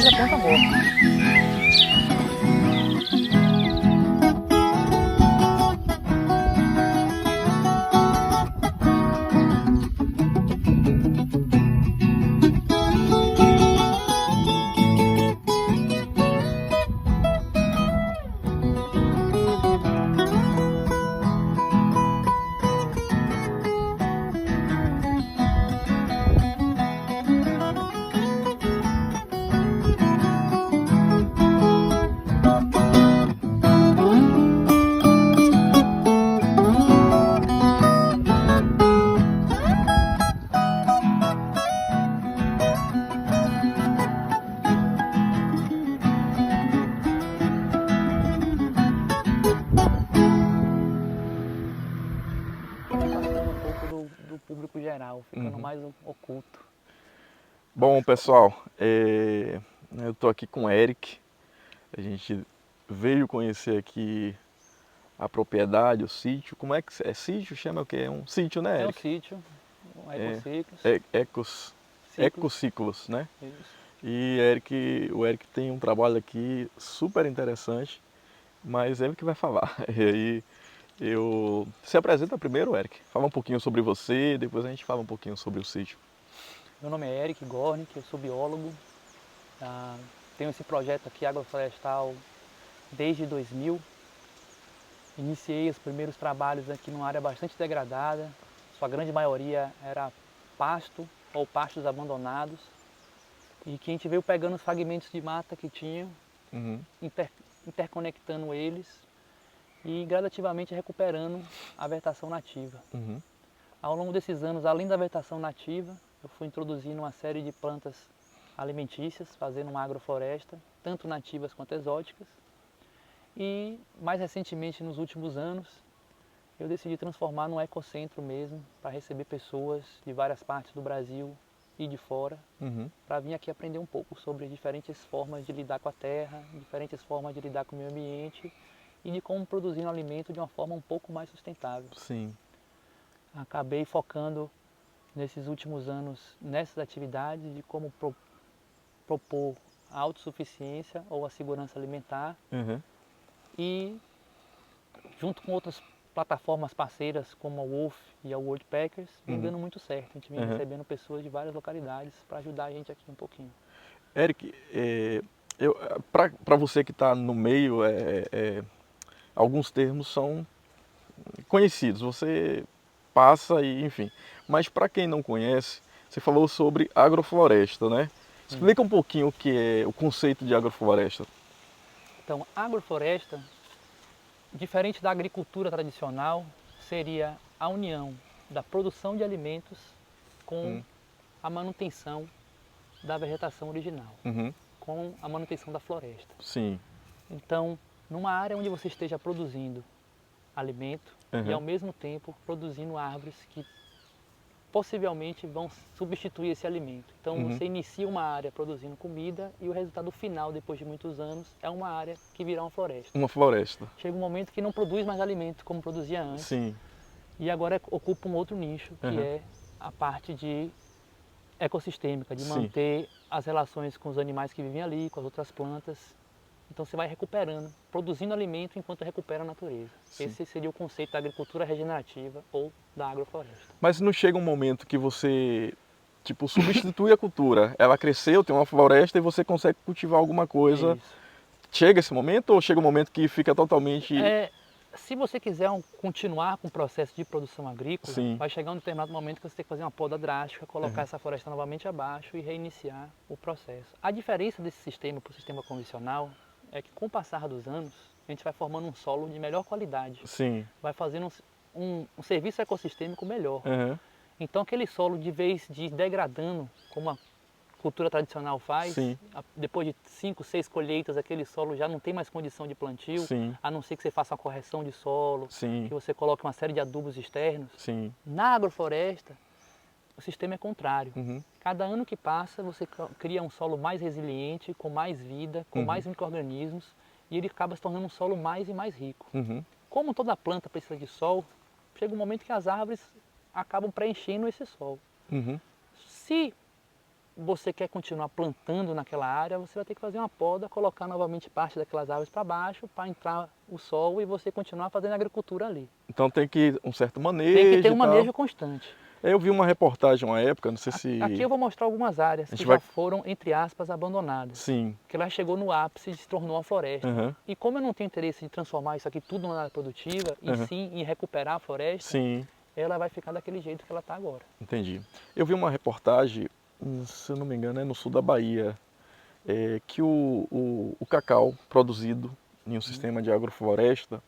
pesquisa ponta morta. Afastando um pouco do público geral, ficando mais oculto. Bom, pessoal, eu estou aqui com o Eric. A gente veio conhecer aqui a propriedade, o sítio. Como é que é sítio? Chama o quê? É um sítio, né, É um Eric? sítio, um ecociclos. Ecociclos, né? Isso. E o Eric tem um trabalho aqui super interessante, mas ele que vai falar. E aí se apresenta primeiro, Eric. Fala um pouquinho sobre você, depois a gente fala um pouquinho sobre o sítio. Meu nome é Eric Gornick, eu sou biólogo. Tenho esse projeto aqui, agroflorestal, desde 2000. Iniciei os primeiros trabalhos aqui numa área bastante degradada. Sua grande maioria era pasto ou pastos abandonados. E que a gente veio pegando os fragmentos de mata que tinham, interconectando eles e gradativamente recuperando a vegetação nativa. Ao longo desses anos, além da vegetação nativa, eu fui introduzindo uma série de plantas alimentícias, fazendo uma agrofloresta, tanto nativas quanto exóticas. E mais recentemente, nos últimos anos, eu decidi transformar num ecocentro mesmo, para receber pessoas de várias partes do Brasil e de fora, para vir aqui aprender um pouco sobre diferentes formas de lidar com a terra, diferentes formas de lidar com o meio ambiente e de como produzir um alimento de uma forma um pouco mais sustentável. Sim. Acabei focando nesses últimos anos nessas atividades de como propor a autossuficiência ou a segurança alimentar e junto com outras plataformas parceiras como a Wolf e a World Packers, vem dando muito certo. A gente vem recebendo pessoas de várias localidades para ajudar a gente aqui um pouquinho. Eric, para você que está no meio, alguns termos são conhecidos, você passa e enfim. Mas para quem não conhece, você falou sobre agrofloresta, né? Explica um pouquinho o que é o conceito de agrofloresta. Então, agrofloresta, diferente da agricultura tradicional, seria a união da produção de alimentos com a manutenção da vegetação original, com a manutenção da floresta. Sim. Então, numa área onde você esteja produzindo alimento e ao mesmo tempo produzindo árvores que possivelmente vão substituir esse alimento. Então você inicia uma área produzindo comida e o resultado final, depois de muitos anos, é uma área que virá uma floresta. Uma floresta. Chega um momento que não produz mais alimento como produzia antes. Sim. E agora ocupa um outro nicho, que é a parte de ecossistêmica, de manter as relações com os animais que vivem ali, com as outras plantas. Então você vai recuperando, produzindo alimento enquanto recupera a natureza. Sim. Esse seria o conceito da agricultura regenerativa ou da agrofloresta. Mas não chega um momento que você, tipo, substitui a cultura. Ela cresceu, tem uma floresta e você consegue cultivar alguma coisa. Isso. Chega esse momento ou chega um momento que fica totalmente... Se você quiser continuar com o processo de produção agrícola, vai chegar um determinado momento que você tem que fazer uma poda drástica, colocar essa floresta novamente abaixo e reiniciar o processo. A diferença desse sistema para o sistema convencional é que com o passar dos anos, a gente vai formando um solo de melhor qualidade. Sim. Vai fazendo um serviço ecossistêmico melhor. Então aquele solo, de vez de ir degradando, como a cultura tradicional faz, depois de 5, 6 colheitas, aquele solo já não tem mais condição de plantio, a não ser que você faça uma correção de solo, que você coloque uma série de adubos externos. Na agrofloresta, o sistema é contrário. Cada ano que passa, você cria um solo mais resiliente, com mais vida, com mais micro-organismos, e ele acaba se tornando um solo mais e mais rico. Como toda planta precisa de sol, chega um momento que as árvores acabam preenchendo esse solo. Se você quer continuar plantando naquela área, você vai ter que fazer uma poda, colocar novamente parte daquelas árvores para baixo, para entrar o sol e você continuar fazendo agricultura ali. Então tem que um certo manejo. Tem que ter um e tal. manejo constante. Eu vi uma reportagem uma época, não sei se... Aqui eu vou mostrar algumas áreas A gente que vai- já foram, entre aspas, abandonadas. Sim. Que ela chegou no ápice e se tornou uma floresta. Aham. E como eu não tenho interesse de transformar isso aqui tudo numa área produtiva, e Aham. sim em recuperar a floresta, Sim, ela vai ficar daquele jeito que ela está agora. entendi. Eu vi uma reportagem, se eu não me engano, é no sul da Bahia, que o cacau produzido em um sistema de agrofloresta,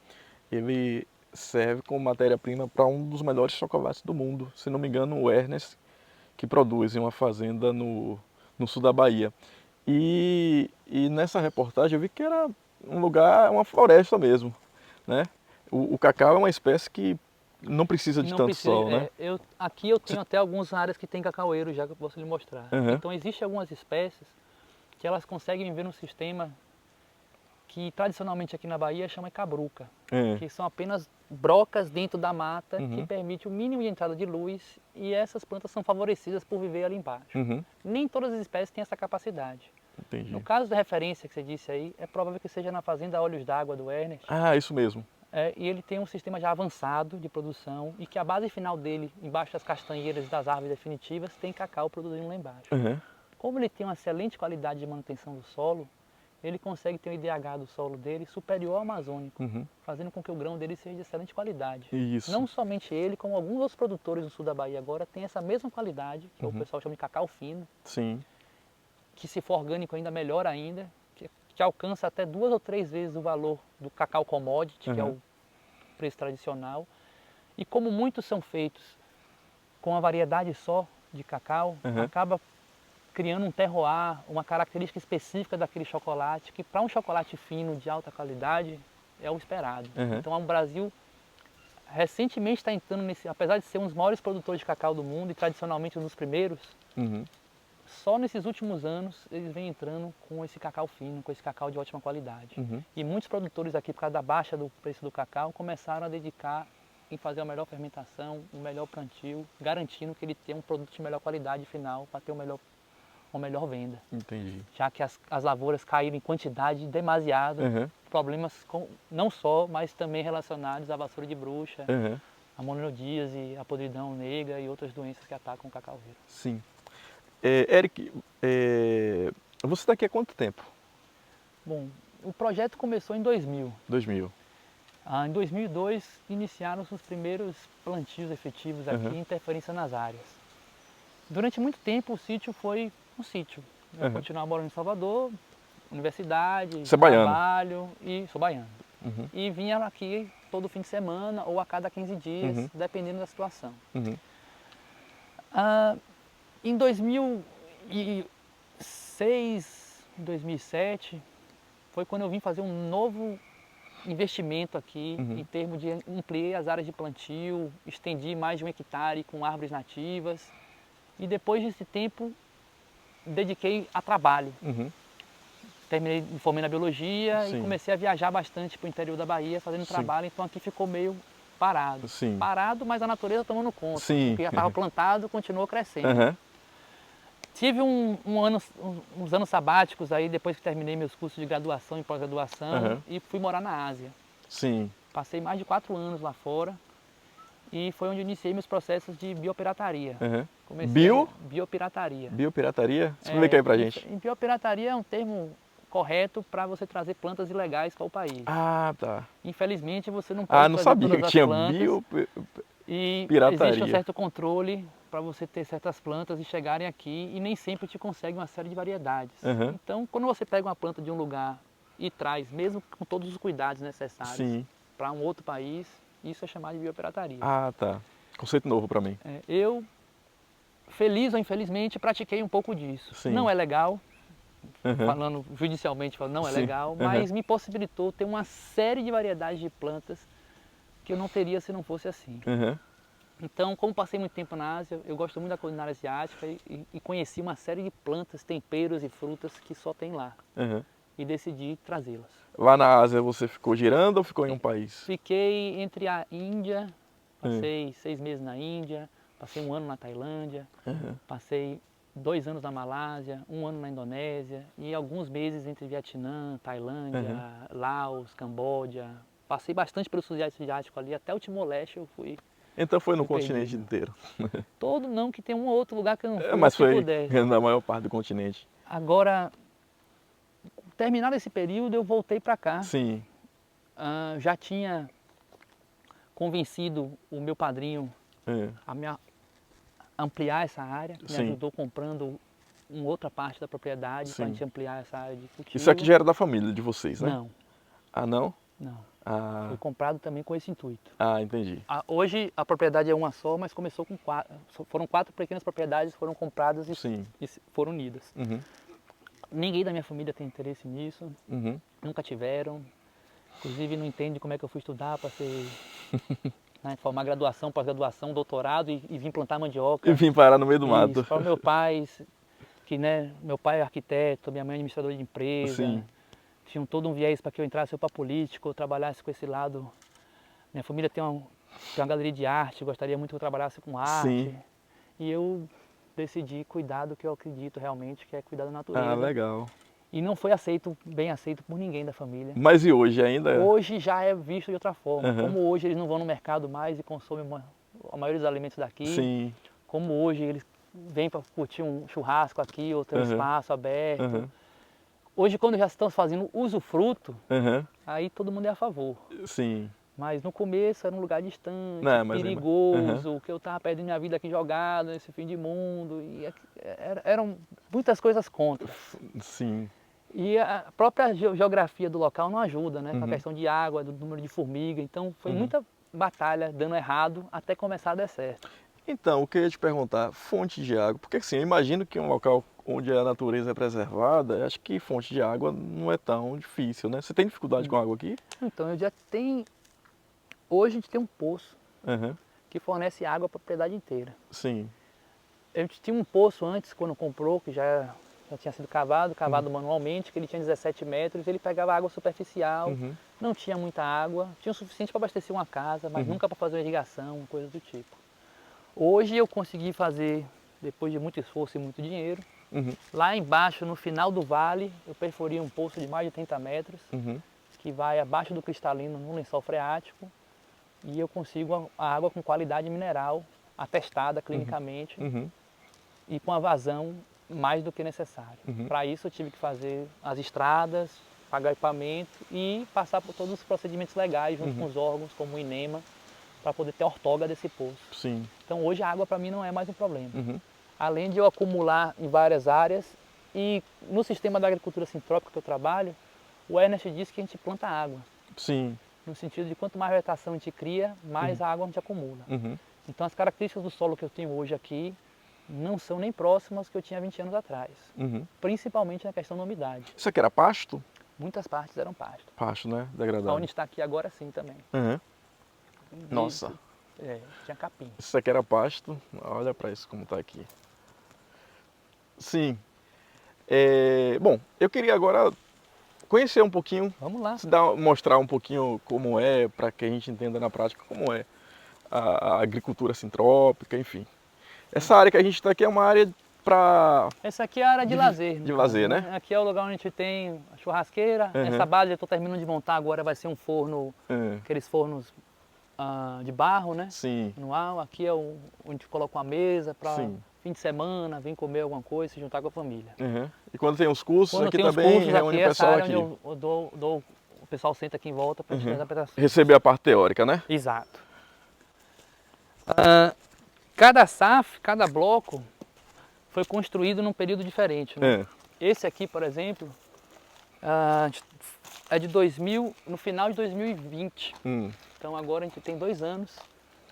ele serve como matéria-prima para um dos melhores chocolates do mundo. Se não me engano, o Ernest, que produz em uma fazenda no sul da Bahia. E nessa reportagem eu vi que era um lugar, uma floresta mesmo, né? O cacau é uma espécie que não precisa de Não tanto precisa, sol, né? aqui eu tenho até algumas áreas que tem cacaueiro já que eu posso lhe mostrar. Uhum. Então existem algumas espécies que elas conseguem viver num sistema que tradicionalmente aqui na Bahia chama de cabruca, É. que são apenas brocas dentro da mata que Uhum. permite o mínimo de entrada de luz e essas plantas são favorecidas por viver ali embaixo. Uhum. Nem todas as espécies têm essa capacidade. Entendi. No caso da referência que você disse aí, é provável que seja na fazenda Olhos d'Água do Ernest. Ah, isso mesmo. E ele tem um sistema já avançado de produção e que a base final dele, embaixo das castanheiras e das árvores definitivas, tem cacau produzindo lá embaixo. Uhum. Como ele tem uma excelente qualidade de manutenção do solo, ele consegue ter um IDH do solo dele superior ao amazônico, Uhum. fazendo com que o grão dele seja de excelente qualidade. Isso. Não somente ele, como alguns outros produtores do sul da Bahia agora têm essa mesma qualidade, que o pessoal chama de cacau fino, Sim. que se for orgânico ainda melhor ainda, que alcança até 2 ou 3 vezes o valor do cacau commodity, que é o preço tradicional. E como muitos são feitos com uma variedade só de cacau, acaba criando um terroir, uma característica específica daquele chocolate, que para um chocolate fino de alta qualidade é o esperado. Então o Brasil recentemente está entrando nesse, apesar de ser um dos maiores produtores de cacau do mundo e tradicionalmente um dos primeiros, só nesses últimos anos eles vêm entrando com esse cacau fino, com esse cacau de ótima qualidade. E muitos produtores aqui, por causa da baixa do preço do cacau, começaram a dedicar em fazer a melhor fermentação, o melhor plantio, garantindo que ele tenha um produto de melhor qualidade final para ter uma melhor venda. Entendi. Já que as lavouras caíram em quantidade demasiado, problemas não só, mas também relacionados à vassoura de bruxa, a mononodiase, a podridão negra e outras doenças que atacam o cacaueiro. Sim. Eric, você está aqui há quanto tempo? Bom, o projeto começou em 2000. 2000. Em 2002 iniciaram-se os primeiros plantios efetivos aqui em interferência nas áreas. Durante muito tempo o sítio foi um sítio. Eu continuava morando em Salvador, universidade, Você é baiano? trabalho e sou baiano. E vinha aqui todo fim de semana ou a cada 15 dias, dependendo da situação. Em 2006, 2007, foi quando eu vim fazer um novo investimento aqui, em termos de ampliei as áreas de plantio, estendi mais de 1 hectare com árvores nativas e depois desse tempo dediquei a trabalho. Terminei, me formei na biologia e comecei a viajar bastante para o interior da Bahia fazendo trabalho, então aqui ficou meio parado. Parado, mas a natureza tomando conta. O que já estava plantado continuou crescendo. Tive uns anos sabáticos aí, depois que terminei meus cursos de graduação e pós-graduação e fui morar na Ásia. Passei mais de 4 anos lá fora e foi onde iniciei meus processos de biopirataria. Biopirataria. Biopirataria? Explica aí pra gente. Biopirataria é um termo correto para você trazer plantas ilegais para o país. Ah, tá. Infelizmente você não pode não trazer sabia todas que as tinha plantas e existe um certo controle para você ter certas plantas e chegarem aqui e nem sempre te consegue uma série de variedades. Então, quando você pega uma planta de um lugar e traz, mesmo com todos os cuidados necessários, para um outro país, isso é chamado de biopirataria. Ah, tá. Conceito novo para mim. Eu, feliz ou infelizmente, pratiquei um pouco disso. Não é legal, falando judicialmente, não é legal, mas me possibilitou ter uma série de variedades de plantas que eu não teria se não fosse assim. Então, como passei muito tempo na Ásia, eu gosto muito da culinária asiática e conheci uma série de plantas, temperos e frutas que só tem lá. E decidi trazê-las. Lá na Ásia você ficou girando ou ficou em um país? Fiquei entre a Índia, passei 6 meses na Índia, passei 1 ano na Tailândia, passei 2 anos na Malásia, 1 ano na Indonésia e alguns meses entre Vietnã, Tailândia, Laos, Camboja. Passei bastante pelo Sudeste Asiático ali, até o Timor-Leste eu fui. Então foi no Fui continente perdido. inteiro. Todo não, que tem um ou outro lugar que eu não fui, Mas se foi pudesse. na maior parte do continente. Agora, terminado esse período, eu voltei para cá. Sim. Já tinha convencido o meu padrinho É. a me ampliar essa área, me Sim. ajudou comprando uma outra parte da propriedade para a Sim. gente ampliar essa área de cultivo. Isso aqui já era da família de vocês, né? Não, Ah, não? não. Ah, Foi comprado também com esse intuito. entendi. Hoje a propriedade é uma só, mas começou com 4. Foram 4 pequenas propriedades que foram compradas Sim. e foram unidas. Uhum. Ninguém da minha família tem interesse nisso, Uhum. nunca tiveram. Inclusive não entende como é que eu fui estudar para ser, né, formar graduação, pós-graduação, doutorado e vim plantar mandioca. E vim parar no meio do Isso, mato. para o meu pai, que né, meu pai é arquiteto, minha mãe é administradora de empresa. Sim. Tinham todo um viés para que eu entrasse para político, eu trabalhasse com esse lado. Minha família tem uma galeria de arte, gostaria muito que eu trabalhasse com arte. Sim. E eu decidi cuidar do que eu acredito realmente, que é cuidar da natureza. Ah, legal. E não foi bem aceito por ninguém da família. Mas e hoje ainda? Hoje já é visto de outra forma. Uhum. Como hoje eles não vão no mercado mais e consomem a maioria dos alimentos daqui. Sim. Como hoje eles vêm para curtir um churrasco aqui, ou ter um espaço aberto. Uhum. Hoje, quando já estão fazendo usufruto, Uhum. aí todo mundo é a favor. Sim. Mas no começo era um lugar distante, Não, mas perigoso, que eu estava perdendo minha vida aqui jogado nesse fim de mundo. E eram muitas coisas contra. Sim. E a própria geografia do local não ajuda, né? Com a questão de água, do número de formiga. Então foi muita batalha dando errado até começar a dar certo. Então, o que eu ia te perguntar, fonte de água, porque assim, eu imagino que um local onde a natureza é preservada, acho que fonte de água não é tão difícil, né? Você tem dificuldade com água aqui? Então eu já tenho... Hoje a gente tem um poço Uhum. que fornece água para a propriedade inteira. Sim. A gente tinha um poço antes, quando comprou, que já tinha sido cavado manualmente, que ele tinha 17 metros, ele pegava água superficial, não tinha muita água, tinha o suficiente para abastecer uma casa, mas nunca para fazer uma irrigação, coisa do tipo. Hoje eu consegui fazer, depois de muito esforço e muito dinheiro, lá embaixo, no final do vale, eu perfurei um poço de mais de 30 metros, que vai abaixo do cristalino no lençol freático, e eu consigo a água com qualidade mineral, atestada clinicamente, e com a vazão mais do que necessário. Para isso eu tive que fazer as estradas, pagar equipamento e passar por todos os procedimentos legais junto com os órgãos, como o INEMA, para poder ter ortoga desse poço. Sim. Então hoje a água para mim não é mais um problema. Além de eu acumular em várias áreas, e no sistema da agricultura sintrópica que eu trabalho, o Ernest diz que a gente planta água. Sim. No sentido de quanto mais vegetação a gente cria, mais água a gente acumula. Então as características do solo que eu tenho hoje aqui não são nem próximas que eu tinha 20 anos atrás. Principalmente na questão da umidade. Isso aqui era pasto? Muitas partes eram pasto. Pasto, né? Degradado. Onde está aqui agora sim também. Nossa. Tinha capim. Isso aqui era pasto. Olha para isso como está aqui. Sim. Bom, eu queria agora conhecer um pouquinho. Vamos lá. Mostrar um pouquinho como é, para que a gente entenda na prática como é a agricultura sintrópica, enfim. Essa área que a gente está aqui é uma área para... Essa aqui é a área de lazer. De lazer, né? Aqui é o lugar onde a gente tem a churrasqueira. Essa base eu estou terminando de montar agora, vai ser um forno, aqueles fornos de barro, né? Sim. Anual. Aqui é onde a gente coloca uma mesa para fim de semana, vir comer alguma coisa, se juntar com a família. E quando tem os cursos, quando aqui tem também cursos, reúne o pessoal aqui. O pessoal senta aqui em volta para a gente fazer a apresentação. Receber a parte teórica, né? Exato. Cada SAF, cada bloco, foi construído num período diferente. Né? Esse aqui, por exemplo, é de no final de 2020. Então agora a gente tem 2 anos,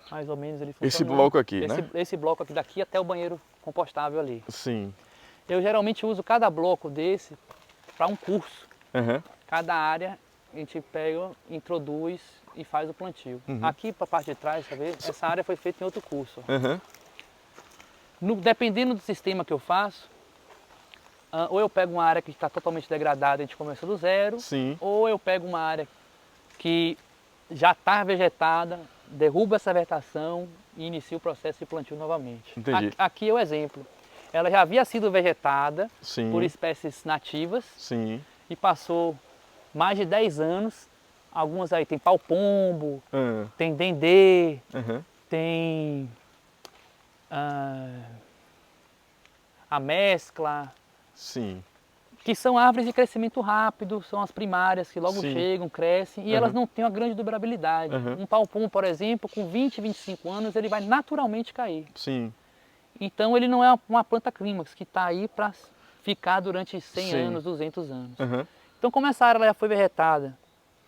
mais ou menos, ele funcionando. Esse bloco aqui, né? Esse bloco aqui daqui até o banheiro compostável ali. Sim. Eu geralmente uso cada bloco desse para um curso. Cada área a gente pega, introduz e faz o plantio. Aqui para a parte de trás, tá vendo? Essa área foi feita em outro curso. Dependendo do sistema que eu faço, ou eu pego uma área que está totalmente degradada e a gente começa do zero, ou eu pego uma área que já está vegetada, derruba essa vegetação e inicia o processo de plantio novamente. Entendi. Aqui é o exemplo. ela já havia sido vegetada Sim. por espécies nativas Sim. e passou mais de 10 anos. Algumas aí tem pau-pombo, tem dendê, tem a mescla. Sim. Que são árvores de crescimento rápido, são as primárias que logo Sim. chegam, crescem e elas não têm uma grande durabilidade. Um pau-pombo, por exemplo, com 20, 25 anos, ele vai naturalmente cair. Sim. Então ele não é uma planta clímax que está aí para ficar durante 100 Sim. anos, 200 anos. Então como essa área já foi vegetada,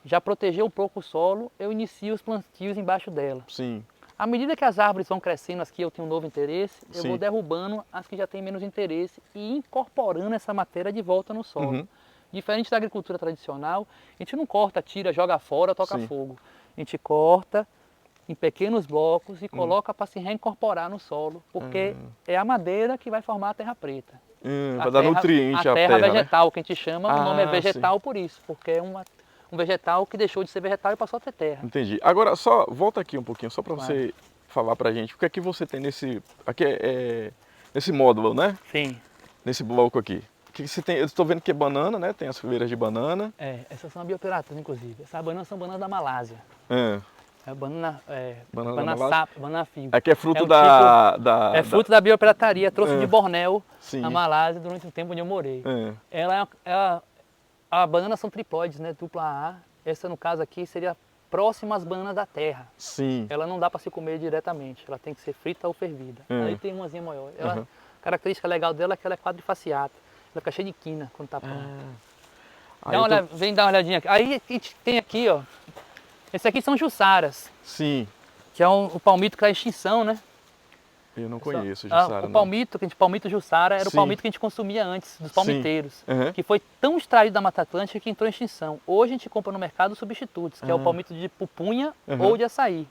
já protegeu um pouco o solo, eu inicio os plantios embaixo dela. Sim. À medida que as árvores vão crescendo, as que eu tenho um novo interesse, eu Sim. vou derrubando as que já têm menos interesse e incorporando essa matéria de volta no solo. Diferente da agricultura tradicional, a gente não corta, tira, joga fora, toca Sim. fogo. A gente corta em pequenos blocos e coloca para se reincorporar no solo, porque é a madeira que vai formar a terra preta. Vai dar nutriente à terra terra, vegetal, que a gente chama, o nome é sim. vegetal por isso, porque é um vegetal que deixou de ser vegetal e passou a ter terra. Entendi. Agora, só volta aqui um pouquinho, só para você falar pra gente, o que é que você tem nesse módulo, né? Sim. Nesse bloco aqui. O que você tem? Eu estou vendo que é banana, né? Tem as fileiras de banana. Essas são a biopiratas, inclusive. Essas bananas são bananas da Malásia. É banana sap, banana fio. Aqui é fruto É fruto da biopirataria, trouxe de Bornéu, Sim. na Malásia, durante o tempo onde eu morei. A banana são triploides, né? Dupla A. Essa, no caso aqui, seria próxima às bananas da terra. Sim. Ela não dá para se comer diretamente, ela tem que ser frita ou fervida. Aí tem umazinha maior. A característica legal dela é que ela é quadrifaciata. Ela fica cheia de quina quando tá pronta. Vem dar uma olhadinha aqui. Aí a gente tem aqui, ó. Esse aqui são jussaras. Sim. Que é o palmito que está em extinção, né? Eu não conheço jussara, o palmito, palmito jussara, era o palmito que a gente consumia antes, dos palmiteiros. Que foi tão extraído da Mata Atlântica que entrou em extinção. Hoje a gente compra no mercado substitutos, que é o palmito de pupunha ou de açaí.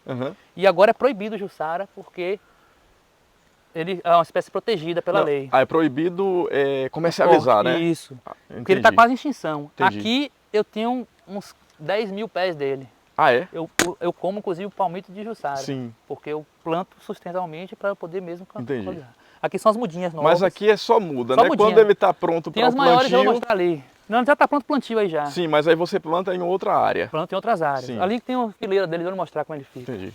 E agora é proibido o jussara, porque ele é uma espécie protegida pela lei. É proibido comercializar, né? Isso. Porque ele está quase em extinção. Entendi. Aqui eu tenho uns 10 mil pés dele. Ah, é? Eu como, inclusive, o palmito de jussara. Sim. Porque eu planto sustentalmente para poder mesmo Entendi. colher. Aqui são as mudinhas novas. Mas aqui é só muda, só né? Mudinha. Quando ele está pronto para o plantio... Tem as maiores, eu vou mostrar ali. Não, já está pronto o plantio aí já. Sim, mas aí você planta em outra área. Planta em outras áreas. Sim. Ali tem uma fileira deles, eu vou mostrar como ele fica. Entendi.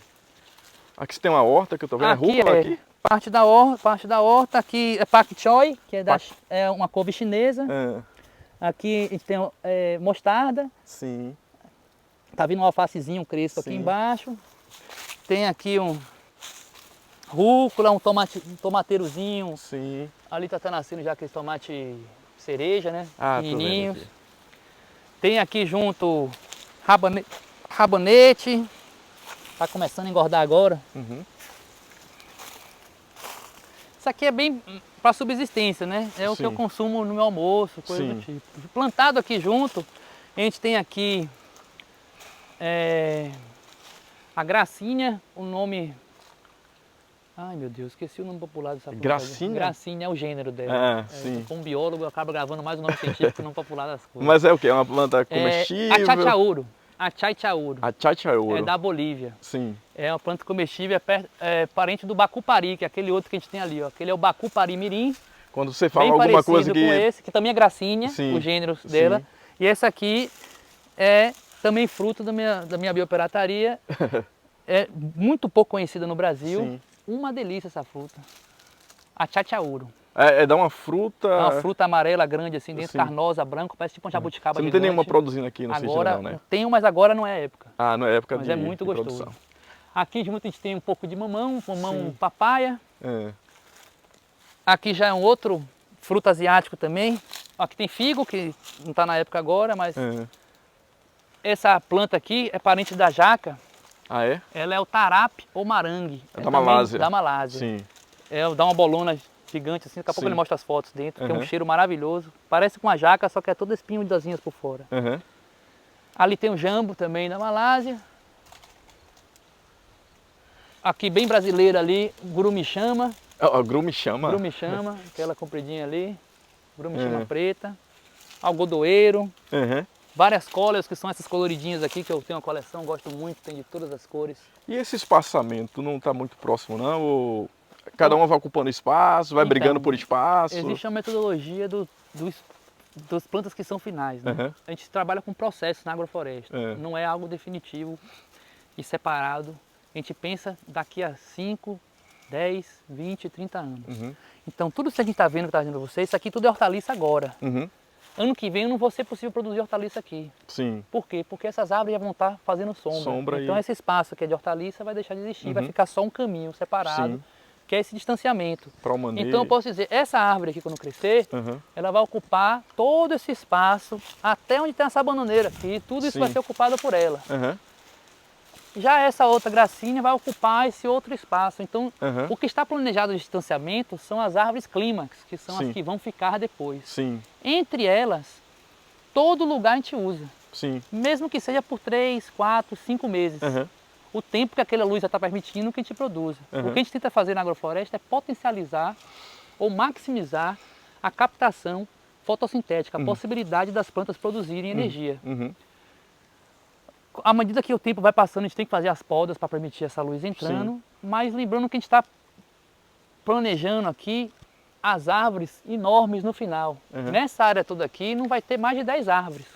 Aqui você tem uma horta que eu estou vendo, aqui rúcula aqui? Parte da horta, aqui é pak choi, que é uma couve chinesa. Aqui a gente tem mostarda. Sim. Tá vindo um alfacezinho, um crespo aqui embaixo. Tem aqui um rúcula, um tomateirozinho. Sim. Ali tá nascendo já aquele tomate cereja, né? Pequenininhos. Aqui. Tem aqui junto rabanete. Tá começando a engordar agora. Isso aqui é bem para subsistência, né? É o que eu consumo no meu almoço, coisa do tipo. Plantado aqui junto, a gente tem aqui a gracinha, o nome... Ai meu Deus, esqueci o nome popular dessa planta. Gracinha? Gracinha é o gênero dela. Sim. Como biólogo eu acabo gravando mais o nome científico que o nome popular das coisas. Mas é o quê? É uma planta comestível? Achaichauru. Achaichauru. É da Bolívia. Sim. É uma planta comestível, é parente do bacupari, que é aquele outro que a gente tem ali, ó. Aquele é o bacupari mirim. Quando você fala alguma coisa que... com esse, que também é gracinha, o gênero dela. E essa aqui é também fruto da minha biopirataria. É muito pouco conhecida no Brasil. Uma delícia essa fruta. Achaichauru. Dá uma fruta... É uma fruta amarela grande assim, dentro, carnosa, branca, parece tipo um jabuticaba Você não gigante. tem nenhuma produzindo aqui no sítio não, né? Tenho, mas agora não é época. Não é época mas é muito gostoso. Produção. Aqui junto a gente tem um pouco de mamão papaya. Aqui já é um outro fruto asiático também. Aqui tem figo, que não está na época agora, mas... Essa planta aqui é parente da jaca. Ah, é? Ela é o tarap ou marangue. É da Malásia. Da Malásia. Sim. Dá uma bolona gigante assim, daqui a pouco ele mostra as fotos dentro, que é um cheiro maravilhoso. Parece com a jaca, só que é todo espinhudazinhas por fora. Ali tem o jambo também da Malásia. Aqui bem brasileiro ali, grumichama. Grumichama? Grumichama, aquela compridinha ali. Grumichama preta. Algodoeiro. Várias cóleas, que são essas coloridinhas aqui, que eu tenho uma coleção, gosto muito, tem de todas as cores. E esse espaçamento não está muito próximo não? Ou Cada uma vai ocupando espaço, vai Então, brigando por espaço. Existe uma metodologia das plantas que são finais, né? Uhum. A gente trabalha com processo na agrofloresta, não é algo definitivo e separado. A gente pensa daqui a 5, 10, 20, 30 anos. Então tudo isso que a gente está vendo, que está dizendo para vocês, isso aqui tudo é hortaliça agora. Ano que vem não vai ser possível produzir hortaliça aqui. Sim. Por quê? Porque essas árvores já vão estar fazendo sombra. Então esse espaço que é de hortaliça vai deixar de existir, vai ficar só um caminho separado. Sim. Que é esse distanciamento. Para o manejo. Então eu posso dizer, essa árvore aqui quando crescer, ela vai ocupar todo esse espaço até onde tem essa bananeira aqui, tudo isso vai ser ocupado por ela. Já essa outra gracinha vai ocupar esse outro espaço. Então o que está planejado de distanciamento são as árvores clímax, que são as que vão ficar depois. Sim. Entre elas, todo lugar a gente usa. Sim. Mesmo que seja por 3, 4, 5 meses. O tempo que aquela luz já está permitindo que a gente produza. O que a gente tenta fazer na agrofloresta é potencializar ou maximizar a captação fotossintética, a possibilidade das plantas produzirem energia. À medida que o tempo vai passando, a gente tem que fazer as podas para permitir essa luz entrando, mas lembrando que a gente está planejando aqui as árvores enormes no final. Nessa área toda aqui não vai ter mais de 10 árvores.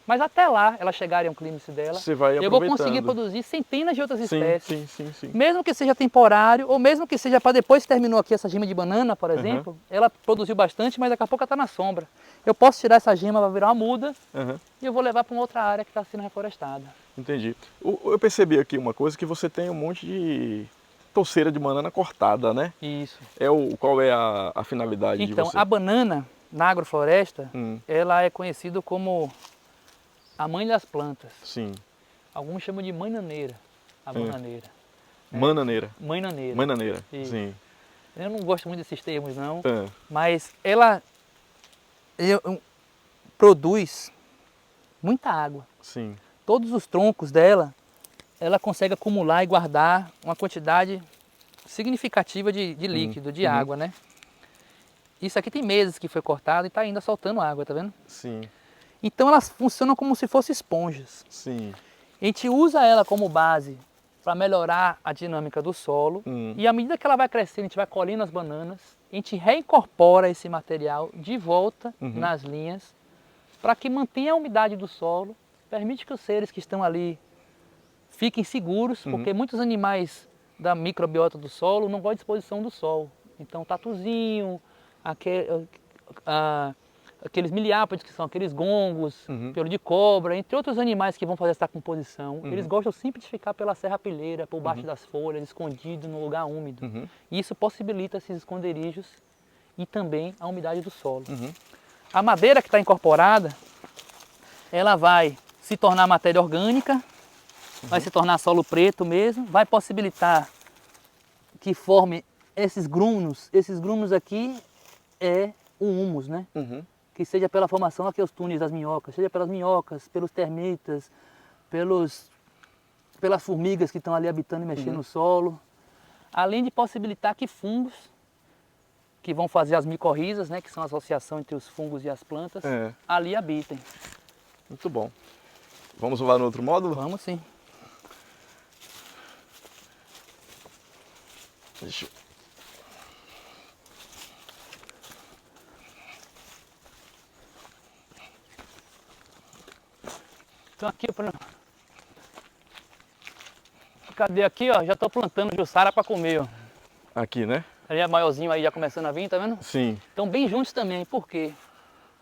Mas até lá, elas chegarem ao clímax dela, eu vou conseguir produzir centenas de outras espécies. Sim. Mesmo que seja temporário, ou mesmo que seja para depois que terminou aqui essa gema de banana, por exemplo, ela produziu bastante, mas daqui a pouco ela está na sombra. Eu posso tirar essa gema para virar uma muda e eu vou levar para uma outra área que está sendo reflorestada. Entendi. Eu percebi aqui uma coisa, que você tem um monte de touceira de banana cortada, né? Isso. Qual é a finalidade de você? Então, a banana, na agrofloresta, ela é conhecida como a mãe das plantas. Sim. Alguns chamam de mananeira, a bananeira. Mananeira. Mananeira. Mananeira, Isso. sim. Eu não gosto muito desses termos não, mas ela produz muita água. Sim. Todos os troncos dela, ela consegue acumular e guardar uma quantidade significativa de líquido, de água, né? Isso aqui tem meses que foi cortado e está ainda soltando água, tá vendo? Sim. Então elas funcionam como se fossem esponjas. Sim. A gente usa ela como base para melhorar a dinâmica do solo e à medida que ela vai crescendo, a gente vai colhendo as bananas, a gente reincorpora esse material de volta nas linhas para que mantenha a umidade do solo, permite que os seres que estão ali fiquem seguros, porque muitos animais da microbiota do solo não gostam de exposição do sol. Então tatuzinho, aqueles miliápodes, que são aqueles gongos, pelo de cobra, entre outros animais que vão fazer essa composição, eles gostam sempre de ficar pela serrapilheira, por baixo das folhas, escondido no lugar úmido. E isso possibilita esses esconderijos e também a umidade do solo. A madeira que está incorporada, ela vai se tornar matéria orgânica, vai se tornar solo preto mesmo, vai possibilitar que forme esses grumos. Esses grumos aqui é o humus, né? Que seja pela formação daqueles túneis das minhocas, seja pelas minhocas, pelos termitas, pelas formigas que estão ali habitando e mexendo no solo. Além de possibilitar que fungos, que vão fazer as micorrizas, né, que são a associação entre os fungos e as plantas, ali habitem. Muito bom. Vamos lá no outro módulo? Vamos sim. Deixa eu... Então aqui, cadê aqui, ó? Já estou plantando jussara para comer, ó. Aqui, né? Ali é maiorzinho aí, já começando a vir, tá vendo? Sim. Estão bem juntos também, por quê?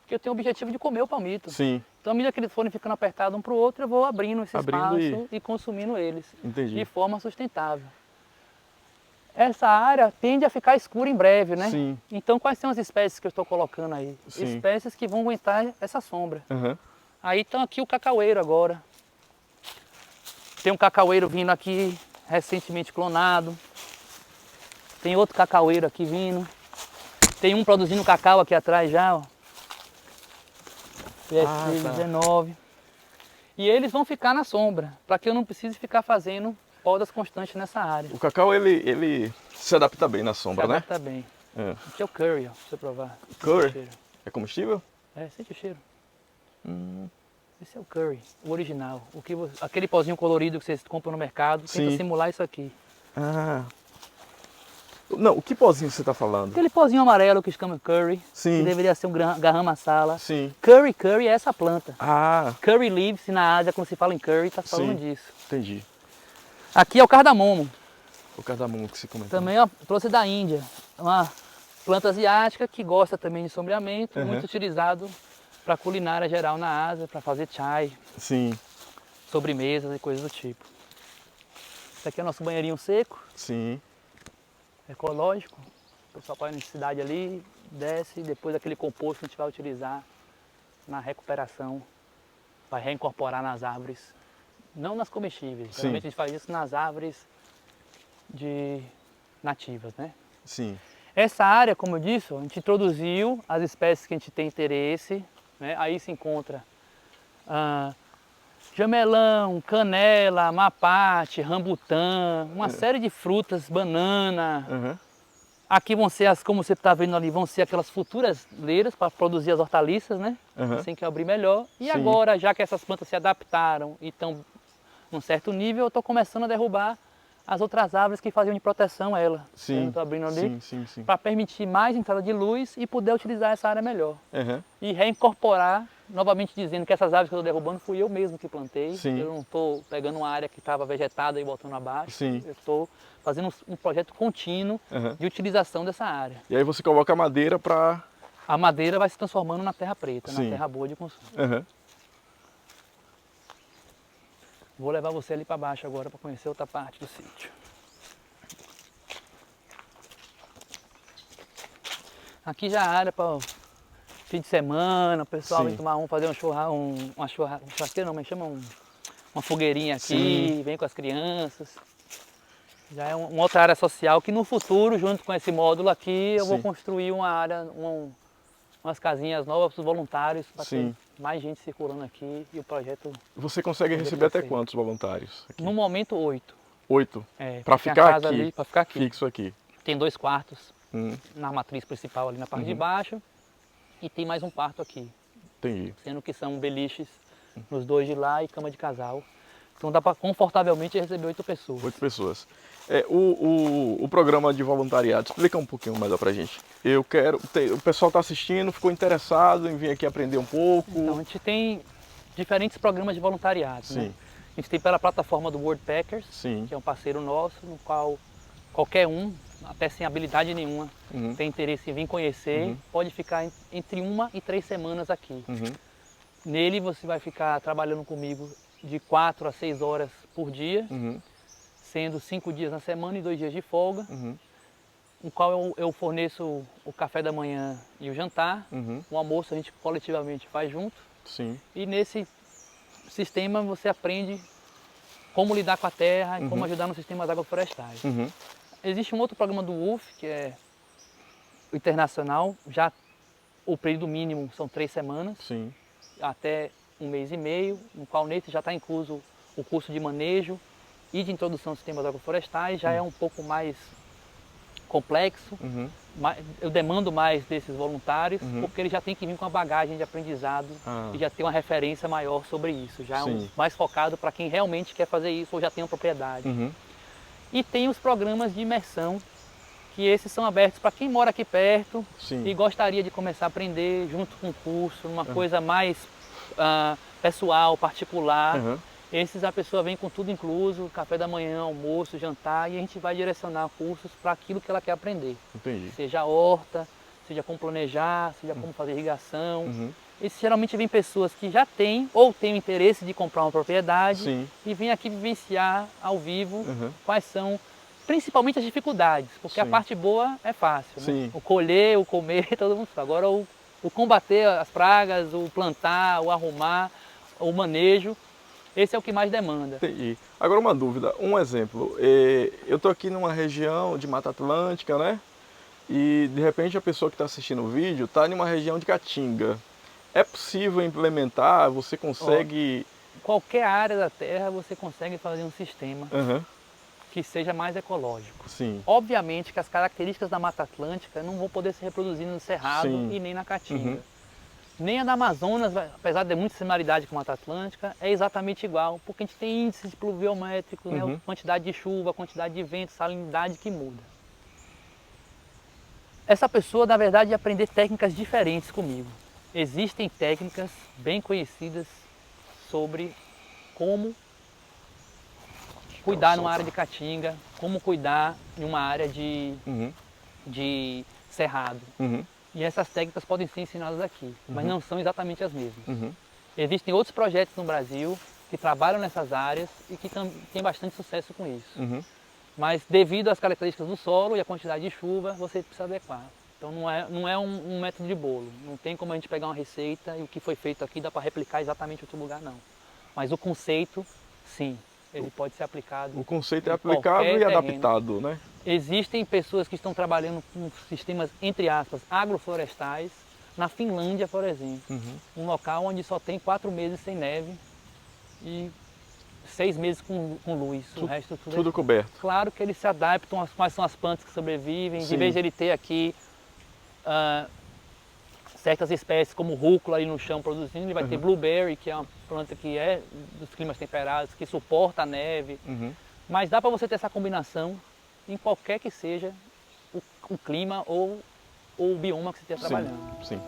Porque eu tenho o objetivo de comer o palmito. Sim. Então, à medida que eles forem ficando apertados um para o outro, eu vou abrindo esse espaço e consumindo eles. Entendi. De forma sustentável. Essa área tende a ficar escura em breve, né? Sim. Então, quais são as espécies que eu estou colocando aí? Sim. Espécies que vão aguentar essa sombra. Aí estão aqui o cacaueiro agora. Tem um cacaueiro vindo aqui, recentemente clonado. Tem outro cacaueiro aqui vindo. Tem um produzindo cacau aqui atrás já, ó. PS19. E eles vão ficar na sombra, para que eu não precise ficar fazendo podas constantes nessa área. O cacau, ele se adapta bem na sombra, né? Se adapta bem. Aqui é o curry, ó, pra você provar. Curry? É comestível? É, sente o cheiro. Esse é o curry, o original. Aquele pozinho colorido que vocês compram no mercado, tenta simular isso aqui. Não, o que pozinho você está falando? Aquele pozinho amarelo que chama curry, Sim. que deveria ser um garam masala. Sim. Curry é essa planta. Ah, Curry leaves, na Ásia, quando se fala em curry, está falando sim. disso. Entendi. Aqui é o cardamomo. O cardamomo que você comentou. Também eu trouxe da Índia. Uma planta asiática que gosta também de sombreamento, muito utilizado para culinária geral na Ásia, para fazer chai, Sim. sobremesas e coisas do tipo. Esse aqui é o nosso banheirinho seco, Sim. ecológico. O pessoal põe a necessidade ali, desce, depois aquele composto que a gente vai utilizar na recuperação, vai reincorporar nas árvores, não nas comestíveis. Geralmente a gente faz isso nas árvores nativas, né? Sim. Essa área, como eu disse, a gente introduziu as espécies que a gente tem interesse, né? Aí se encontra jamelão, canela, mapate, rambutã, uma série de frutas, banana. Aqui vão ser, como você está vendo ali, vão ser aquelas futuras leiras para produzir as hortaliças, né? Assim que abrir melhor. E agora, já que essas plantas se adaptaram e estão num certo nível, eu estou começando a derrubar as outras árvores que faziam de proteção a ela. Sim. Estou abrindo ali Sim. para permitir mais entrada de luz e poder utilizar essa área melhor. E reincorporar, novamente dizendo que essas árvores que eu estou derrubando fui eu mesmo que plantei. Sim. Eu não estou pegando uma área que estava vegetada e botando abaixo. Sim. Eu estou fazendo um projeto contínuo de utilização dessa área. E aí você coloca a madeira para... A madeira vai se transformando na terra preta, Sim. na terra boa de consumo. Vou levar você ali para baixo agora para conhecer outra parte do sítio. Aqui já é área para fim de semana, o pessoal vem tomar fazer uma churrasqueira não, mas chama uma fogueirinha aqui, vem com as crianças. Já é uma outra área social que no futuro, junto com esse módulo aqui, eu vou construir uma área, umas casinhas novas para os voluntários, para ter mais gente circulando aqui e o projeto... Você consegue receber até quantos voluntários? Aqui? No momento, 8. 8? É, para ficar aqui? Ali, para ficar aqui. Fixo aqui. Tem 2 quartos na matriz principal ali na parte de baixo e tem mais um quarto aqui. Entendi. Sendo que são beliches nos 2 de lá e cama de casal. Então dá para confortavelmente receber 8 pessoas. 8 pessoas. O programa de voluntariado, explica um pouquinho melhor pra gente. Eu quero, o pessoal está assistindo, ficou interessado em vir aqui aprender um pouco. Então a gente tem diferentes programas de voluntariado. Né? A gente tem pela plataforma do Worldpackers, que é um parceiro nosso, no qual qualquer um, até sem habilidade nenhuma, tem interesse em vir conhecer, pode ficar entre 1 e 3 semanas aqui. Nele você vai ficar trabalhando comigo de 4 a 6 horas por dia, sendo 5 dias na semana e 2 dias de folga, no qual eu forneço o café da manhã e o jantar. O almoço a gente coletivamente faz junto. E nesse sistema você aprende como lidar com a terra e como ajudar no sistema das agroflorestais. Existe um outro programa do UF, que é o internacional, já o período mínimo são 3 semanas, até 1 mês e meio, no qual nesse já está incluso o curso de manejo e de introdução aos sistemas agroflorestais, já é um pouco mais complexo, eu demando mais desses voluntários, porque eles já têm que vir com a bagagem de aprendizado e já ter uma referência maior sobre isso, já é mais focado para quem realmente quer fazer isso ou já tem uma propriedade. E tem os programas de imersão, que esses são abertos para quem mora aqui perto e gostaria de começar a aprender junto com o curso, uma coisa mais pessoal, particular. Esses a pessoa vem com tudo incluso, café da manhã, almoço, jantar, e a gente vai direcionar cursos para aquilo que ela quer aprender. Entendi. Seja a horta, seja como planejar, seja como fazer irrigação. Esses geralmente vêm pessoas que já têm ou têm o interesse de comprar uma propriedade e vêm aqui vivenciar ao vivo quais são principalmente as dificuldades, porque a parte boa é fácil, né? O colher, o comer, todo mundo sabe. Agora o combater as pragas, o plantar, o arrumar, o manejo, esse é o que mais demanda. Entendi. Agora uma dúvida, um exemplo, eu estou aqui numa região de Mata Atlântica, né? E de repente a pessoa que está assistindo o vídeo está em uma região de Caatinga. É possível implementar? Você consegue... Qualquer área da terra você consegue fazer um sistema que seja mais ecológico. Obviamente que as características da Mata Atlântica não vão poder se reproduzir no Cerrado e nem na Caatinga. Nem a da Amazonas, apesar de ter muita similaridade com a Mata Atlântica, é exatamente igual, porque a gente tem índices pluviométricos, né? Quantidade de chuva, quantidade de vento, salinidade que muda. essa pessoa, na verdade, ia aprender técnicas diferentes comigo. Existem técnicas bem conhecidas sobre como cuidar numa área de caatinga, como cuidar em uma área de cerrado. E essas técnicas podem ser ensinadas aqui, mas não são exatamente as mesmas. Existem outros projetos no Brasil que trabalham nessas áreas e que têm bastante sucesso com isso. Mas devido às características do solo e à quantidade de chuva, você precisa adequar. Então não é um método de bolo, não tem como a gente pegar uma receita e o que foi feito aqui dá para replicar exatamente em outro lugar, não. Mas o conceito, sim, ele pode ser aplicado. O conceito é aplicado e adaptado, né? Existem pessoas que estão trabalhando com sistemas, entre aspas, agroflorestais, na Finlândia, por exemplo. Um local onde só tem 4 meses sem neve e 6 meses com luz, o resto tudo coberto. Claro que eles se adaptam a quais são as plantas que sobrevivem, Sim. Em vez de ele ter aqui certas espécies como rúcula ali no chão produzindo, ele vai ter blueberry, que é uma planta que é dos climas temperados, que suporta a neve. Mas dá para você ter essa combinação em qualquer que seja o clima ou o bioma que você esteja trabalhando. Sim.